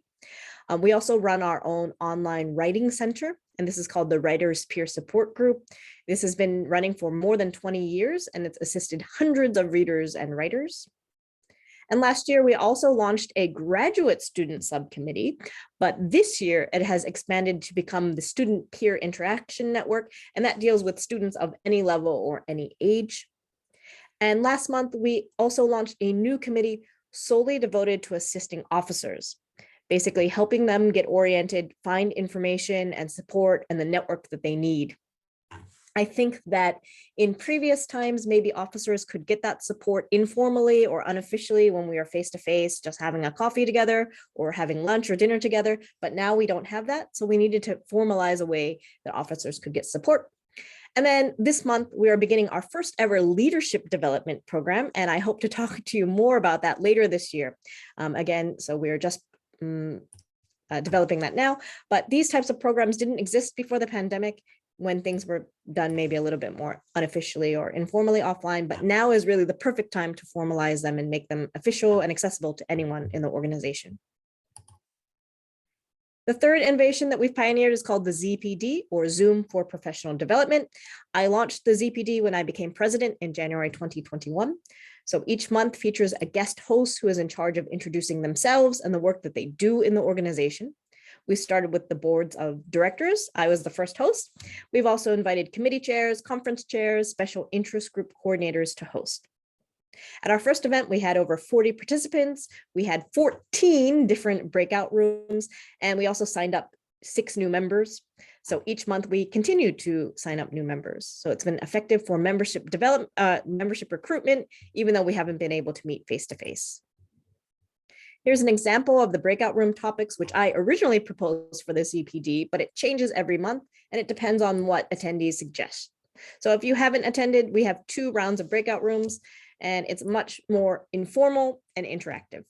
We also run our own online writing center, and this is called the Writers Peer Support Group. This has been running for more than 20 years, and it's assisted hundreds of readers and writers. And last year, we also launched a graduate student subcommittee, but this year it has expanded to become the Student Peer Interaction Network, and that deals with students of any level or any age. And last month, we also launched a new committee solely devoted to assisting officers, basically helping them get oriented, find information and support and the network that they need. I think that in previous times, maybe officers could get that support informally or unofficially when we are face-to-face, just having a coffee together or having lunch or dinner together, but now we don't have that. So we needed to formalize a way that officers could get support. And then this month, we are beginning our first ever leadership development program, and I hope to talk to you more about that later this year. Again, so we're just developing that now, but these types of programs didn't exist before the pandemic when things were done maybe a little bit more unofficially or informally offline, but now is really the perfect time to formalize them and make them official and accessible to anyone in the organization. The third innovation that we've pioneered is called the ZPD, or Zoom for Professional Development. I launched the ZPD when I became president in January 2021. So each month features a guest host who is in charge of introducing themselves and the work that they do in the organization. We started with the boards of directors. I was the first host. We've also invited committee chairs, conference chairs, special interest group coordinators to host. At our first event, we had over 40 participants. We had 14 different breakout rooms, and we also signed up 6 new members. So each month we continue to sign up new members. So it's been effective for membership recruitment, even though we haven't been able to meet face-to-face. Here's an example of the breakout room topics, which I originally proposed for the ZPD, but it changes every month and it depends on what attendees suggest. So if you haven't attended, we have 2 rounds of breakout rooms and it's much more informal and interactive.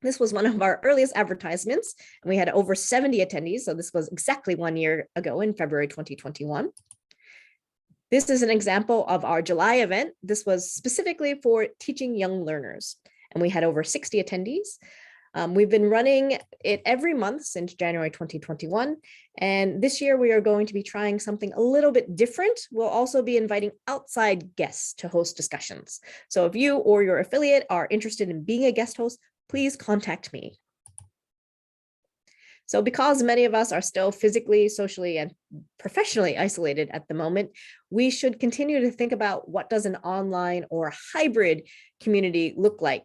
This was one of our earliest advertisements, and we had over 70 attendees. So this was exactly 1 year ago in February 2021. This is an example of our July event. This was specifically for teaching young learners, and we had over 60 attendees. We've been running it every month since January 2021, and this year we are going to be trying something a little bit different. We'll also be inviting outside guests to host discussions. So if you or your affiliate are interested in being a guest host, please contact me. So because many of us are still physically, socially, and professionally isolated at the moment, we should continue to think about what does an online or hybrid community look like,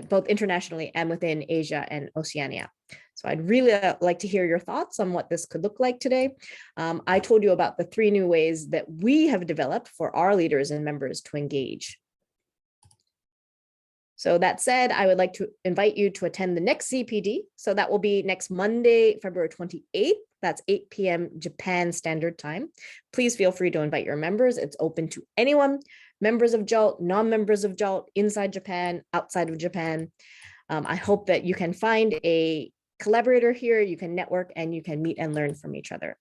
both internationally and within Asia and Oceania. So I'd really like to hear your thoughts on what this could look like today. I told you about the 3 new ways that we have developed for our leaders and members to engage. So that said, I would like to invite you to attend the next ZPD. So that will be next Monday, February 28th. That's 8 p.m. Japan Standard Time. Please feel free to invite your members. It's open to anyone, members of JALT, non-members of JALT, inside Japan, outside of Japan. I hope that you can find a collaborator here, you can network, and you can meet and learn from each other.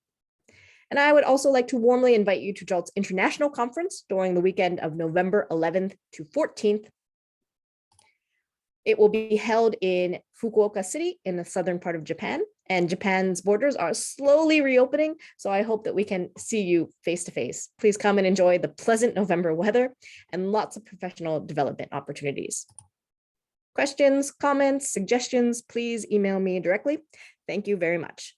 And I would also like to warmly invite you to JALT's International Conference during the weekend of November 11th to 14th. It will be held in Fukuoka City in the southern part of Japan. And Japan's borders are slowly reopening, so I hope that we can see you face to face. Please come and enjoy the pleasant November weather and lots of professional development opportunities. Questions, comments, suggestions, please email me directly. Thank you very much.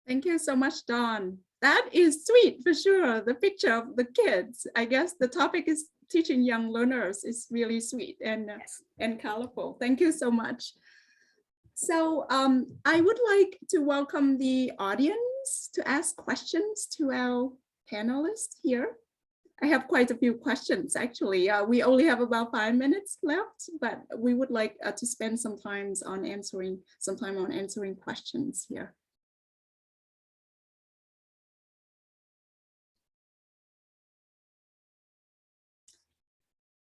Thank you so much, Dawn. That is sweet for sure. The picture of the kids. I guess the topic is teaching young learners. Is really sweet and colorful. Thank you so much. So I would like to welcome the audience to ask questions to our panelists here. I have quite a few questions, actually. We only have about 5 minutes left, but we would like to spend some time on answering questions here.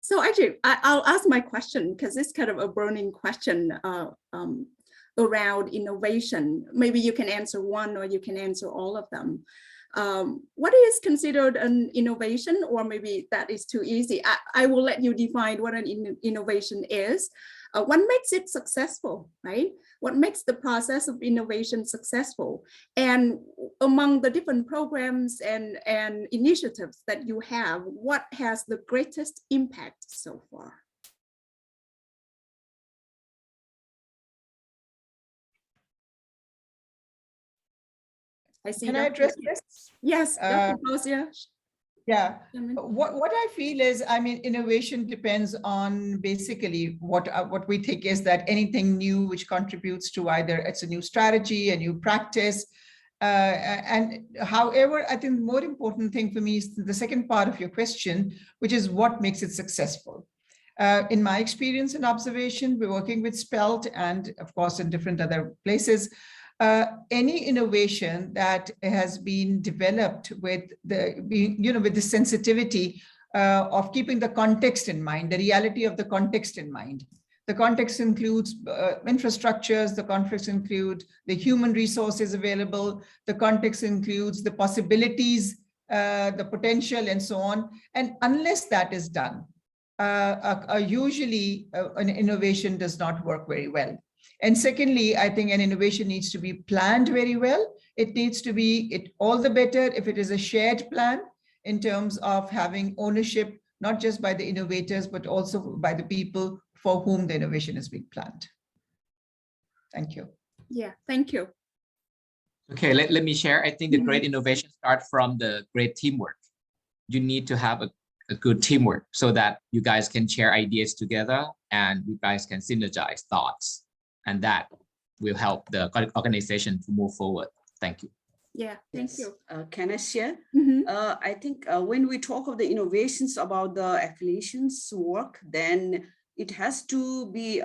So actually, I'll ask my question because it's kind of a burning question around innovation. Maybe you can answer one or you can answer all of them. What is considered an innovation, or maybe that is too easy? I will let you define what an innovation is. What makes it successful, right? What makes the process of innovation successful? And among the different programs and initiatives that you have, what has the greatest impact so far? I see. Can I address this? Yes, Dr. Fauzia. Yeah, what I feel is, I mean, innovation depends on basically what we think is that anything new which contributes to either it's a new strategy, a new practice. And however, I think the more important thing for me is the second part of your question, which is what makes it successful. In my experience and observation, we're working with SPELT and of course in different other places. Any innovation that has been developed with the sensitivity of keeping the context in mind, the reality of the context in mind. The context includes infrastructures, the context includes the human resources available, the context includes the possibilities, the potential and so on. And unless that is done, usually an innovation does not work very well. And secondly, I think an innovation needs to be planned very well. It needs to be all the better if it is a shared plan in terms of having ownership, not just by the innovators, but also by the people for whom the innovation is being planned. Thank you. Yeah, thank you. Okay, let me share. I think the great innovation starts from the great teamwork. You need to have a good teamwork so that you guys can share ideas together and you guys can synergize thoughts. And that will help the organization to move forward. Thank you. Yeah, thank you. Can I share? Mm-hmm. I think when we talk of the innovations about the affiliations work, then it has to be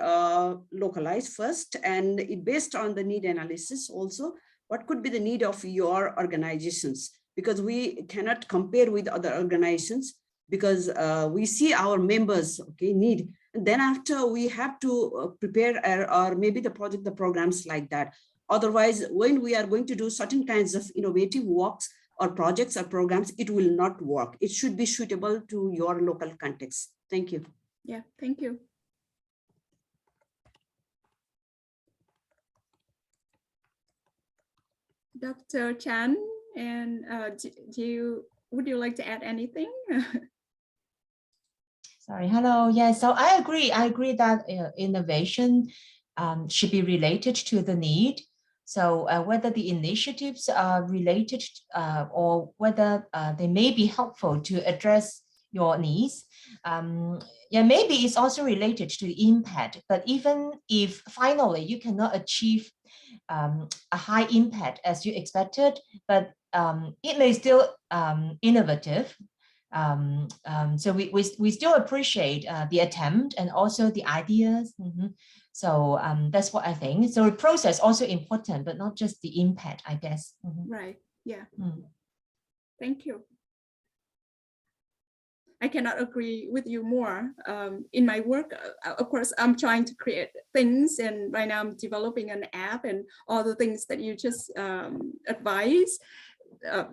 localized first, and based on the need analysis also, what could be the need of your organizations? Because we cannot compare with other organizations because we see our members, okay, need. And then after we have to prepare or maybe the programs like that. Otherwise, when we are going to do certain kinds of innovative works or projects or programs, it will not work. It should be suitable to your local context. Thank you. Yeah, thank you. Dr. Chan, and would you like to add anything? Sorry, hello. Yeah, so I agree that innovation should be related to the need. So whether the initiatives are related or whether they may be helpful to address your needs. Yeah, maybe it's also related to the impact, but even if finally you cannot achieve a high impact as you expected, but it may still innovative. So we still appreciate the attempt and also the ideas. Mm-hmm. So that's what I think. So the process also important, but not just the impact, I guess. Mm-hmm. Right. Yeah. Thank you. I cannot agree with you more. In my work, of course, I'm trying to create things, and right now I'm developing an app and all the things that you just advise.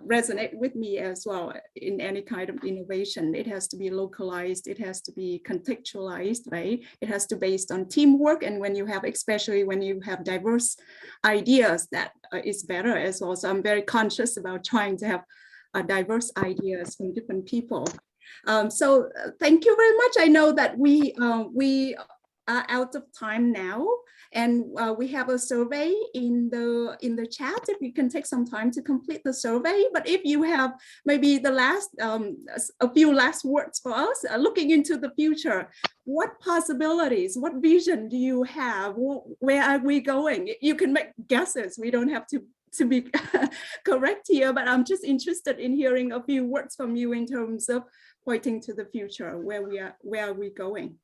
resonate with me as well. In any kind of innovation, it has to be localized, it has to be contextualized, right? It has to be based on teamwork, and when you have, especially when you have diverse ideas, that is better as well. So I'm very conscious about trying to have diverse ideas from different people. So thank you very much. I know that we are out of time now, and we have a survey in the chat. If you can take some time to complete the survey, but if you have maybe the last a few last words for us, looking into the future, what possibilities, what vision do you have? Where are we going? You can make guesses. We don't have to be correct here, but I'm just interested in hearing a few words from you in terms of pointing to the future. Where are we going?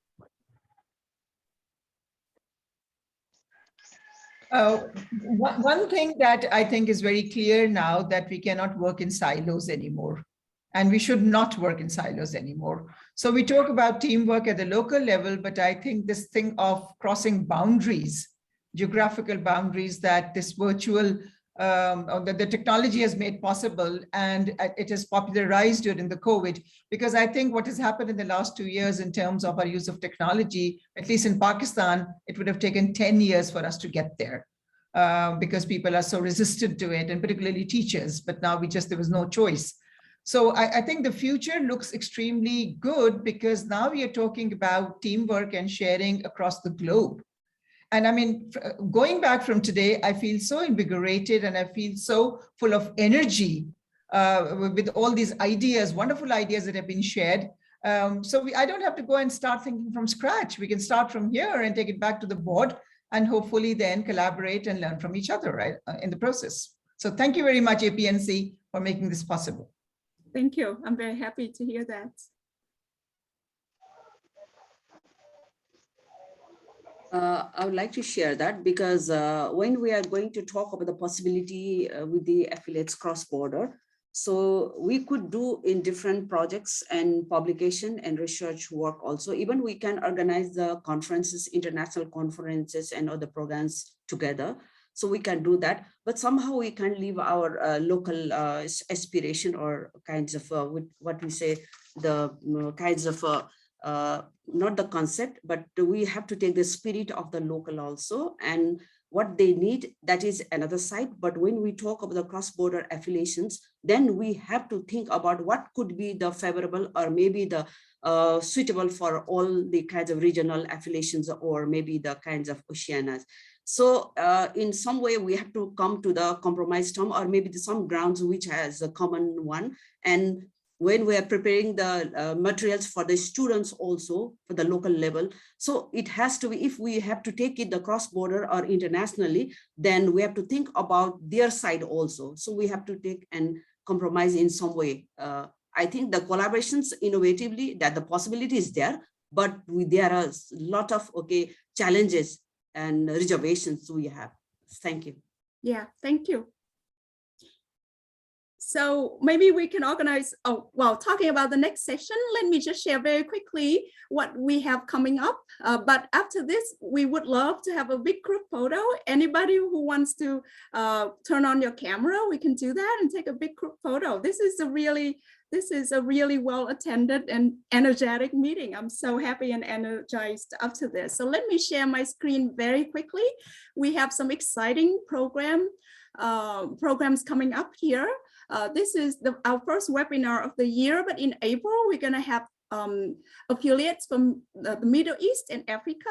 One thing that I think is very clear now, that we cannot work in silos anymore, and we should not work in silos anymore. So we talk about teamwork at the local level, but I think this thing of crossing boundaries, geographical boundaries, that this virtual the technology has made possible, and it has popularized during the COVID, because I think what has happened in the last 2 years in terms of our use of technology, at least in Pakistan, it would have taken 10 years for us to get there, because people are so resistant to it, and particularly teachers, but now there was no choice. So I think the future looks extremely good, because now we are talking about teamwork and sharing across the globe. And I mean, going back from today, I feel so invigorated, and I feel so full of energy with all these ideas, wonderful ideas that have been shared. So I don't have to go and start thinking from scratch. We can start from here and take it back to the board, and hopefully then collaborate and learn from each other, right, in the process. So thank you very much, APNC, for making this possible. Thank you. I'm very happy to hear that. I would like to share that, because when we are going to talk about the possibility with the affiliates cross-border, so we could do in different projects and publication and research work also. Even we can organize the conferences, international conferences and other programs together. So we can do that, but somehow we can leave our local aspiration, or kinds of what we say, the kinds of not the concept, but we have to take the spirit of the local also, and what they need, that is another side. But when we talk about the cross-border affiliations, then we have to think about what could be the favorable, or maybe the suitable for all the kinds of regional affiliations, or maybe the kinds of Oceanias. So in some way we have to come to the compromise term, or maybe some grounds which has a common one. And when we are preparing the materials for the students also for the local level, so it has to be, if we have to take it the cross-border or internationally, then we have to think about their side also. So we have to take and compromise in some way. I think the collaborations innovatively, that the possibility is there, but there are a lot of challenges and reservations we have. Thank you. Yeah, thank you. So maybe we can organize, talking about the next session, let me just share very quickly what we have coming up. But after this, we would love to have a big group photo. Anybody who wants to turn on your camera, we can do that and take a big group photo. This is a really well attended and energetic meeting. I'm so happy and energized after this. So let me share my screen very quickly. We have some exciting programs coming up here. This is our first webinar of the year, but in April, we're going to have affiliates from the Middle East and Africa.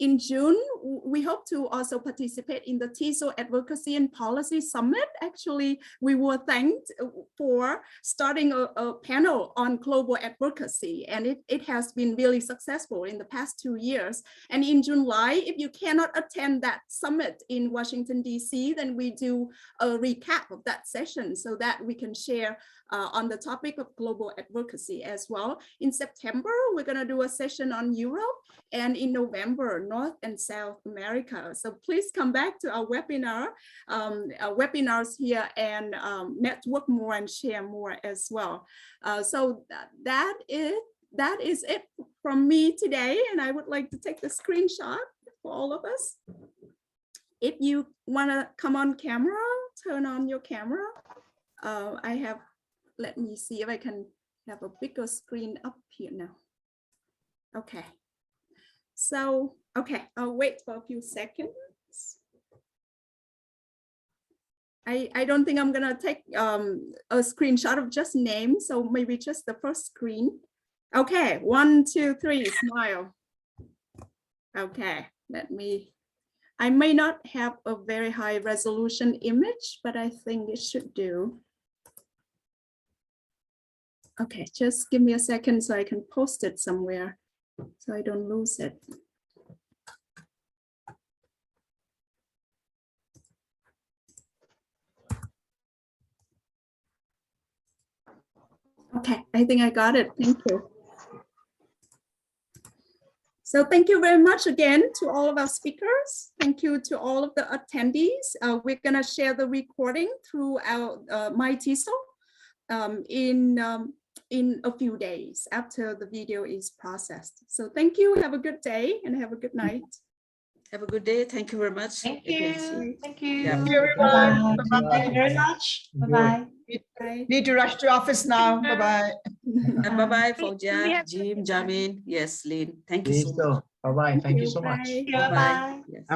In June, we hope to also participate in the TESOL Advocacy and Policy Summit. Actually, we were thanked for starting a panel on global advocacy, and it has been really successful in the past 2 years. And in July, if you cannot attend that summit in Washington, D.C., then we do a recap of that session so that we can share on the topic of global advocacy as well. In September, we're going to do a session on Europe, and in November, North and South America. So please come back to our webinars here and network more and share more as well. So that is it from me today, and I would like to take the screenshot for all of us. If you want to come on camera, turn on your camera. I have, let me see if I can have a bigger screen up here now. Okay. So, okay, I'll wait for a few seconds. I don't think I'm gonna take a screenshot of just name, so maybe just the first screen. Okay, 1, 2, 3, smile. Okay, I may not have a very high resolution image, but I think it should do. Okay, just give me a second so I can post it somewhere so I don't lose it. Okay, I think I got it. Thank you. So thank you very much again to all of our speakers. Thank you to all of the attendees. We're gonna share the recording through our My TESOL in a few days after the video is processed. So thank you, have a good day and have a good night. Have a good day. Thank you very much. Thank you. Thank you. Yeah. Thank you, everyone. Bye-bye. Thank you very much. Bye-bye. Bye. Need to rush to office now. Bye-bye. Bye-bye, Fauzia, Jim, Jamin. Yes, Lynn. Thank you so much. Bye-bye. Thank you so much. Bye. Bye-bye. Bye-bye. Yes.